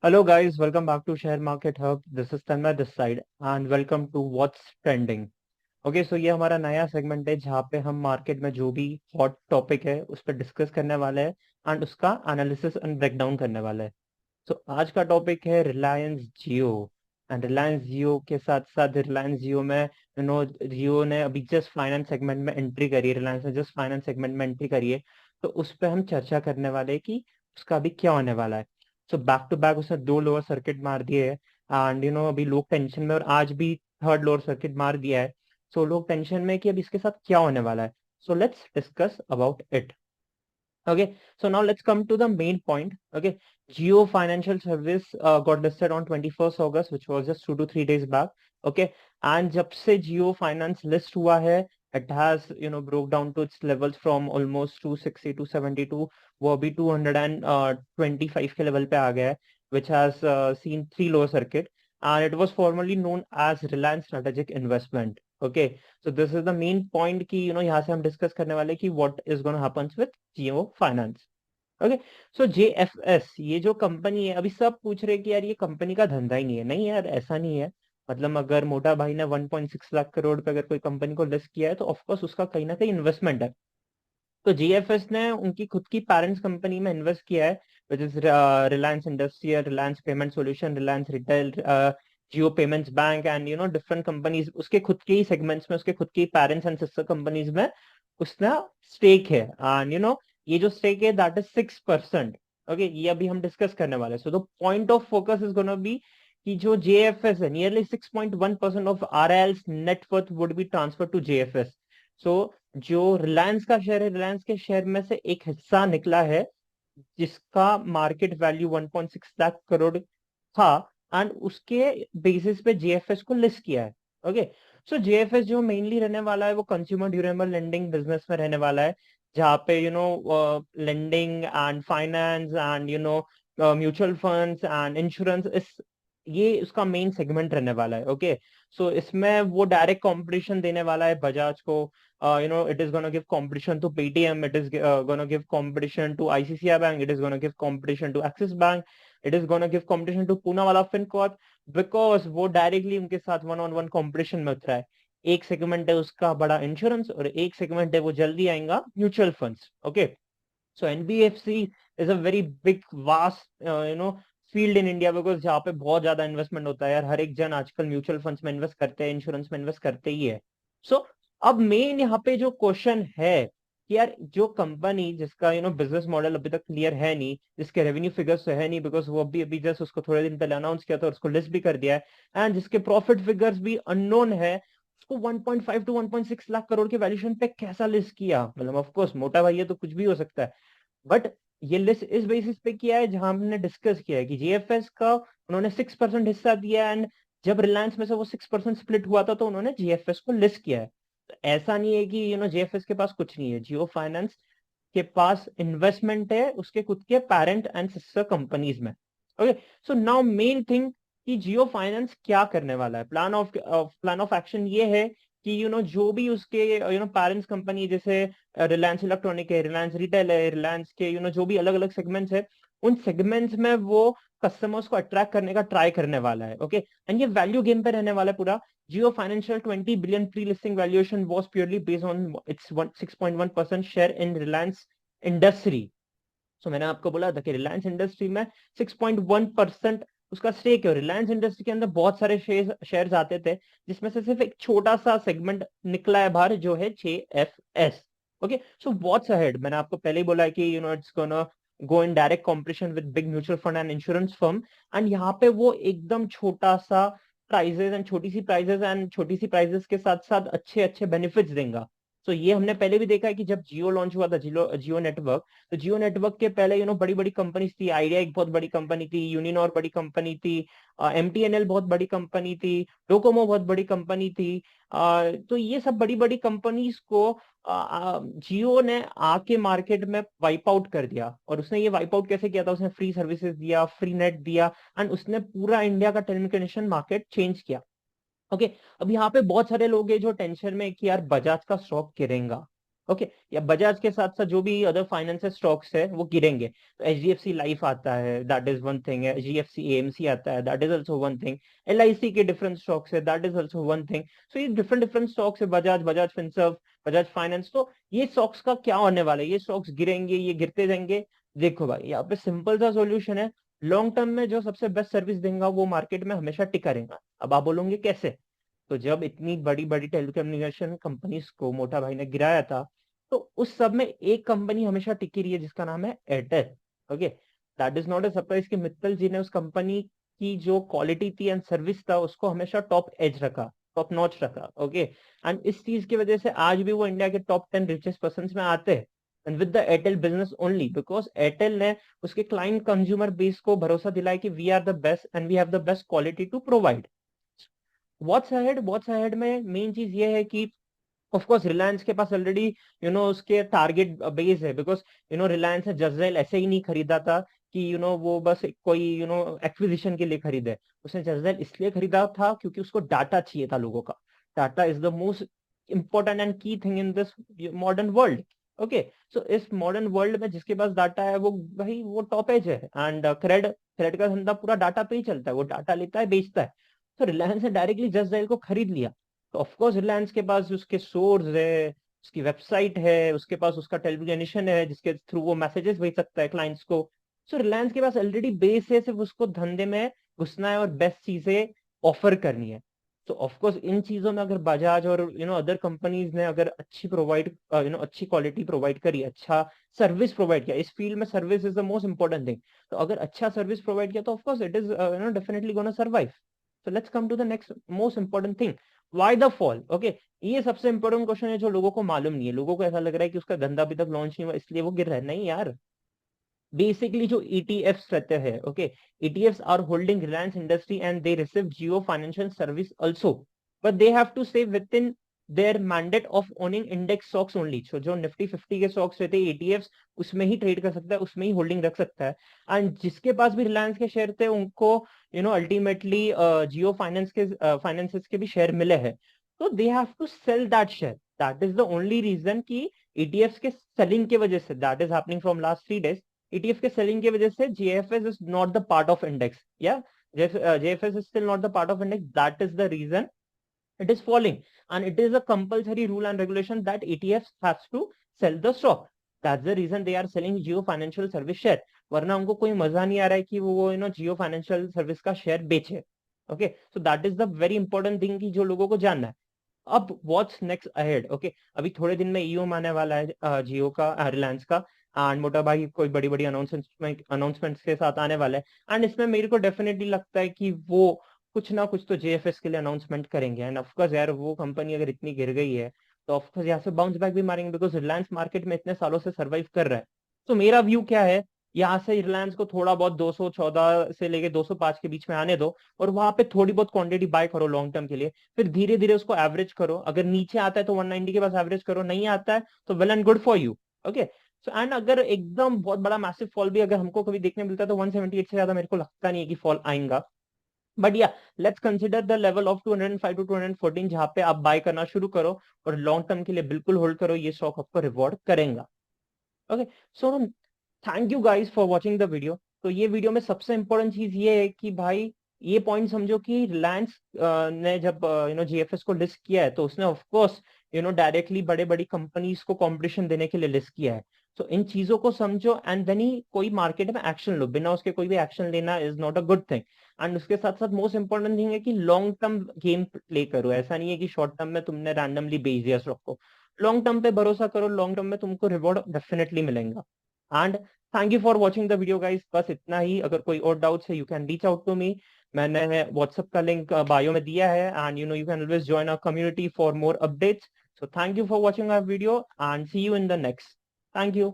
Hello guys, welcome back to Share Market Hub. This is Tanmay this side and welcome to What's Trending. Okay so ये हमारा नया segment है जहाँ पे हम मार्केट में जो भी हॉट टॉपिक है उस पर डिस्कस करने वाले हैं एंड उसका एनालिसिस एंड ब्रेकडाउन करने वाले हैं। सो आज का टॉपिक है रिलायंस जियो एंड रिलायंस जियो के साथ साथ रिलायंस जियो में जियो ने अभी जस्ट फाइनेंस सेगमेंट में एंट्री करी है, रिलायंस ने जस्ट फाइनेंस सेगमेंट में एंट्री करी है। तो उस पर हम चर्चा करने वाले हैं कि उसका अभी क्या होने वाला है। सो बैक टू बैक उसने दो लोअर सर्किट मार दिए है एंड अभी लोग टेंशन में, और आज भी थर्ड लोअर सर्किट मार दिया है। सो लोग टेंशन में कि अब इसके साथ क्या होने वाला है। So let's discuss about it. Okay, so now let's come to the main point. Okay, Geo Financial Service got listed on 21st August, which was just 2 to 3 days back. Okay, and जब से Geo Finance list हुआ है, it has broke down to its levels from almost 260 to 72. वो अभी 225 के level पे आ गया है, which has seen 3 lower circuit, and it was formerly known as Reliance Strategic Investment. Okay, so this is the main point कि यहाँ से हम डिस्कस करने वाले कि what is going to happen with Jio finance. Okay, so GFS ये जो company है, अभी सब पूछ रहे कि यार ये कंपनी का धंधा ही नहीं है। नहीं यार, ऐसा नहीं है। मतलब अगर मोटा भाई ने 1.6 लाख करोड़ पे अगर कोई कंपनी को लिस्ट किया है तो ऑफकोर्स उसका कहीं ना कहीं इन्वेस्टमेंट है। तो जीएफएस ने उनकी खुद की पेरेंट्स कंपनी में इन्वेस्ट किया है, which is Reliance industrial, Reliance payment solution, Reliance retail, Jio payments bank and different companies. उसके खुद के ही सेगमेंट्स में, उसके खुद की पेरेंट्स एंड सिस्टर कंपनीज में उसका स्टेक है। एंड ये जो स्टेक है दैट इज 6%। ओके, ये अभी हम डिस्कस करने वाले हैं। So the point of focus is gonna be कि जो जेएफएस है, nearly 6.1% of RIL's net worth would be transfer to JFS. So जो रिलायंस का शेयर है, रिलायंस के शेयर में से एक हिस्सा निकला है जिसका मार्केट वैल्यू 1.6 लाख करोड़ था, एंड उसके बेसिस पे जेएफएस को लिस्ट किया है। ओके, सो जेएफएस जो मेनली रहने वाला है वो कंज्यूमर ड्यूरेबल लेंडिंग बिजनेस में रहने वाला है, जहाँ पे lending and finance and mutual funds and insurance, इस ये उसका मेन सेगमेंट रहने वाला है। ओके, सो इसमें वो डायरेक्ट कंपटीशन देने वाला है बजाज को। it is going to give competition to Paytm, it is going to give competition to ICICI Bank, it is going to give competition to Axis Bank, it is going to give competition to Poonawalla FinCorp, because वो directly उनके साथ one on one competition में उतरा है। एक segment है उसका बड़ा इंश्योरेंस और एक सेगमेंट है वो जल्दी आएगा mutual funds. Okay, so NBFC is a very big vast field in India, because जहाँ पे बहुत ज्यादा इन्वेस्टमेंट होता है यार। हर एक जन आजकल म्यूचुअल फंड्स में इन्वेस्ट करते हैं, इंश्योरेंस में इन्वेस्ट करते ही है। सो अब मेन यहाँ पे जो क्वेश्चन है कि यार जो कंपनी जिसका बिजनेस मॉडल अभी तक क्लियर है नहीं, जिसके रेवेन्यू फिगर्स तो है नहीं, बिकॉज वो अभी अभी जस्ट उसको थोड़े दिन पहले अनाउंस किया था और उसको लिस्ट भी कर दिया है, एंड जिसके प्रॉफिट फिगर्स भी अननोन है, उसको 1.5 टू 1.6 लाख करोड़ के वैल्यूएशन पे कैसा लिस्ट किया। मतलब ऑफ कोर्स मोटा भाई है तो कुछ भी हो सकता है, बट ये लिस्ट इस बेसिस पे किया है जहां हमने डिस्कस किया है कि जीएफएस का उन्होंने 6% हिस्सा दिया, एंड जब रिलायंस में से वो 6% स्प्लिट हुआ था तो उन्होंने जीएफएस को लिस्ट किया है। तो ऐसा नहीं है कि जीएफएस के पास कुछ नहीं है। जियो फाइनेंस के पास इन्वेस्टमेंट है उसके खुद के पेरेंट एंड सिस्टर कंपनीज में। Okay, so now main thing कि जियो फाइनेंस क्या करने वाला है। प्लान ऑफ एक्शन ये है कि जो भी उसके पेरेंट्स कंपनी, जैसे रिलायंस इलेक्ट्रॉनिक है, रिलायंस रिटेल है, रिलायंस के जो भी अलग अलग सेगमेंट्स है, उन सेगमेंट्स में वो कस्टमर्स को अट्रैक्ट करने का ट्राई करने वाला है। ओके, एंड ये वैल्यू गेम पे रहने वाला है पूरा। Jio financial 20 billion pre listing valuation was purely based on its 6.1% share in Reliance industry. So मैंने आपको बोला था कि रिलायंस इंडस्ट्री में 6.1% उसका स्टेक है। रिलायंस इंडस्ट्री के अंदर बहुत सारे शेयर्स आते थे, जिसमें से सिर्फ एक छोटा सा सेगमेंट निकला है बाहर, जो है GFS. Okay, so what's ahead, मैंने आपको पहले ही बोला है कि it's gonna go in direct competition with big mutual fund and insurance firm, and यहाँ पे वो एकदम छोटा सा प्राइजेस एंड छोटी सी प्राइजेस के साथ साथ अच्छे अच्छे बेनिफिट्स देगा। तो ये हमने पहले भी देखा है कि जब जियो लॉन्च हुआ था, जियो नेटवर्क, तो जियो नेटवर्क के पहले बड़ी बड़ी कंपनीज थी। आइडिया एक बहुत बड़ी कंपनी थी, यूनिनॉर बड़ी कंपनी थी, एमटीएनएल बहुत बड़ी कंपनी थी, डोकोमो बहुत बड़ी कंपनी थी। तो ये सब बड़ी बड़ी कंपनीज को जियो ने आके मार्केट में वाइप आउट कर दिया। और उसने ये वाइप आउट कैसे किया था? उसने फ्री सर्विसेज दिया, फ्री नेट दिया, एंड उसने पूरा इंडिया का टेलीकम्युनिकेशन मार्केट चेंज किया। ओके, अब यहाँ पे बहुत सारे लोग हैं जो टेंशन में कि यार बजाज का स्टॉक गिरेगा। ओके, या बजाज के साथ साथ जो भी अदर फाइनेंशियल स्टॉक्स है वो गिरेंगे। तो एचडीएफसी लाइफ आता है, that is one thing, HDFC AMC आता है, that is also one thing, LIC के डिफरेंट स्टॉक्स है, that is also one thing. So ये डिफरेंट डिफरेंट स्टॉक्स है, बजाज, बजाज फिनसर्व, बजाज फाइनेंस। तो ये स्टॉक्स का क्या होने वाला है, ये स्टॉक्स गिरेंगे, ये गिरते जाएंगे। देखो भाई, यहाँ पे सिंपल सा सॉल्यूशन है। लॉन्ग टर्म में जो सबसे बेस्ट सर्विस देगा वो मार्केट में हमेशा टिका रहेगा। अब आप बोलोगे कैसे? तो जब इतनी बड़ी बड़ी टेलीकम्युनिकेशन कंपनीज को मोटा भाई ने गिराया था, तो उस सब में एक कंपनी हमेशा टिकी रही है जिसका नाम है Airtel. Okay, that is not a surprise कि मित्तल जी ने उस कंपनी की जो क्वालिटी थी एंड सर्विस था उसको हमेशा टॉप एज रखा, टॉप नॉच रखा। ओके, एंड इस चीज की वजह से आज भी वो इंडिया के टॉप 10 रिचेस्ट पर्सन में आते हैं, and with the Airtel business only because Airtel ने उसके क्लाइंट कंज्यूमर बेस को भरोसा दिलाया कि we are the best and we have the best quality to provide. What's ahead में मेन चीज ये है कि ऑफ कोर्स रिलायंस के पास ऑलरेडी उसके टारगेट बेस है, बिकॉज रिलायंस ने जसडैल ऐसे ही नहीं खरीदा था कि वो बस कोई एक्विजिशन के लिए खरीदे। उसने जसडैल इसलिए खरीदा था क्योंकि उसको डाटा चाहिए था लोगों का। Data is the most important and key thing in this modern world. Okay, so इस मॉडर्न वर्ल्ड में जिसके पास डाटा है वो भाई वो टॉप एज है, एंड क्रेड क्रेड का धंधा पूरा डाटा पे ही चलता है, वो डाटा लेता है बेचता है। तो रिलायंस ने डायरेक्टली जसडैल को खरीद लिया। तो ऑफकोर्स रिलायंस के पास उसके सोर्स है, उसकी वेबसाइट है, उसके पास उसका टेलीविजन है जिसके थ्रू वो मैसेजेस भेज सकता है क्लाइंट्स को। सो रिलायंस के पास ऑलरेडी बेस है, सिर्फ उसको धंधे में घुसना है और बेस्ट चीजें ऑफर करनी है। तो ऑफकोर्स इन चीजों में अगर बजाज और अदर कंपनीज ने अगर अच्छी प्रोवाइड अच्छी क्वालिटी प्रोवाइड करी, अच्छा सर्विस प्रोवाइड किया, इस फील्ड में service is the most important thing. तो अगर अच्छा सर्विस प्रोवाइड किया तो of course it is definitely gonna survive. So let's come to the next most important thing. Why the fall? Okay, ये सबसे इंपॉर्टेंट क्वेश्चन है जो लोगों को मालूम नहीं है। लोगों को ऐसा लग रहा है कि उसका धंधा अभी तक लॉन्च नहीं हुआ इसलिए वो गिर रहा है। नहीं यार, बेसिकली जो ईटीएफ्स रहते हैं, okay, ETFs are holding Reliance industry and they receive Jio financial service also, but they have to stay within their mandate of owning index stocks only. So जो निफ्टी 50 के स्टॉक्स रहते हैं ईटीएफ्स, उसमें ही ट्रेड कर सकता है, उसमें ही होल्डिंग रख सकता है। एंड जिसके पास भी रिलायंस के शेयर थे उनको अल्टीमेटली जियो फाइनेंसेस के भी शेयर मिले हैं, तो they have to sell that share. That is the only reason कि ईटीएफ्स के सेलिंग की वजह से, that is happening from last 3 days, ETF के सेलिंग की वजह से JFS is not the part of index. Yeah, JFS is still not the part of index. That is the reason it is falling, and it is a compulsory rule and regulation that ETFs has to sell the stock. That's the reason they are selling Jio Financial Service share. वरना उनको कोई मजा नहीं आ रहा है कि वो Jio Financial Service का शेयर बेचे। Okay, so that is the very important thing की जो लोगों को जानना है। अब व्हाट्स नेक्स्ट अहेड? ओके, अभी थोड़े दिन में ईओ आने वाला है जियो का, रिलायंस का, एंड मोटा भाई कोई बड़ी बड़ी अनाउंसमेंट्स के साथ आने वाला है। एंड इसमें मेरे को डेफिनेटली लगता है कि वो कुछ ना कुछ तो जेएफएस के लिए अनाउंसमेंट करेंगे। एंड ऑफकोर्स यार वो कंपनी अगर इतनी गिर गई है तो ऑफकोर्स यहाँ से बाउंस बैक भी मारेंगे, बिकॉज रिलायंस मार्केट में इतने सालों से सर्वाइव कर रहा है। तो मेरा व्यू क्या है, यहाँ से रिलायंस को थोड़ा बहुत 214 से लेके 205 के बीच में आने दो, और वहां पे थोड़ी बहुत क्वांटिटी बाय करो लॉन्ग टर्म के लिए, फिर धीरे धीरे उसको एवरेज करो। अगर नीचे आता है तो 190 के पास एवरेज करो, नहीं आता है तो well and good for you. Okay, so and अगर एकदम बहुत बड़ा मैसिव फॉल भी अगर हमको कभी देखने मिलता है तो 178 से ज्यादा मेरे को लगता नहीं है कि फॉल आएगा। बट या let's consider the level of 205 to 214 जहां पे आप बाय करना शुरू करो, और लॉन्ग टर्म के लिए बिल्कुल होल्ड करो, ये स्टॉक आपको रिवॉर्ड करेगा। Okay, so thank you guys for watching the video. तो ये वीडियो में सबसे इंपॉर्टेंट चीज ये है कि भाई ये पॉइंट समझो कि रिलायंस ने जब जीएफएस को लिस्ट किया है तो उसने ऑफकोर्स डायरेक्टली बड़े बड़ी कंपनीज को कंपटीशन देने के लिए लिस्ट किया है। तो इन चीजों को समझो एंड देन ही कोई मार्केट में एक्शन लो, बिना उसके कोई भी एक्शन लेना is not a good thing. And उसके साथ साथ मोस्ट इंपॉर्टेंट थिंग है कि लॉन्ग टर्म गेम प्ले करो। ऐसा नहीं है कि शॉर्ट टर्म में तुमने रैंडमली बेच दिया स्टॉक को, लॉन्ग टर्म पे भरोसा करो, लॉन्ग टर्म में तुमको रिवॉर्ड डेफिनेटली मिलेगा। And thank you for watching the video guys, बस इतना ही। अगर कोई और डाउट्स है you can reach out to me, मैंने व्हाट्सएप का लिंक बायो में दिया है, and you can always join our community for more updates. So thank you for watching our video and see you in the next. Thank you.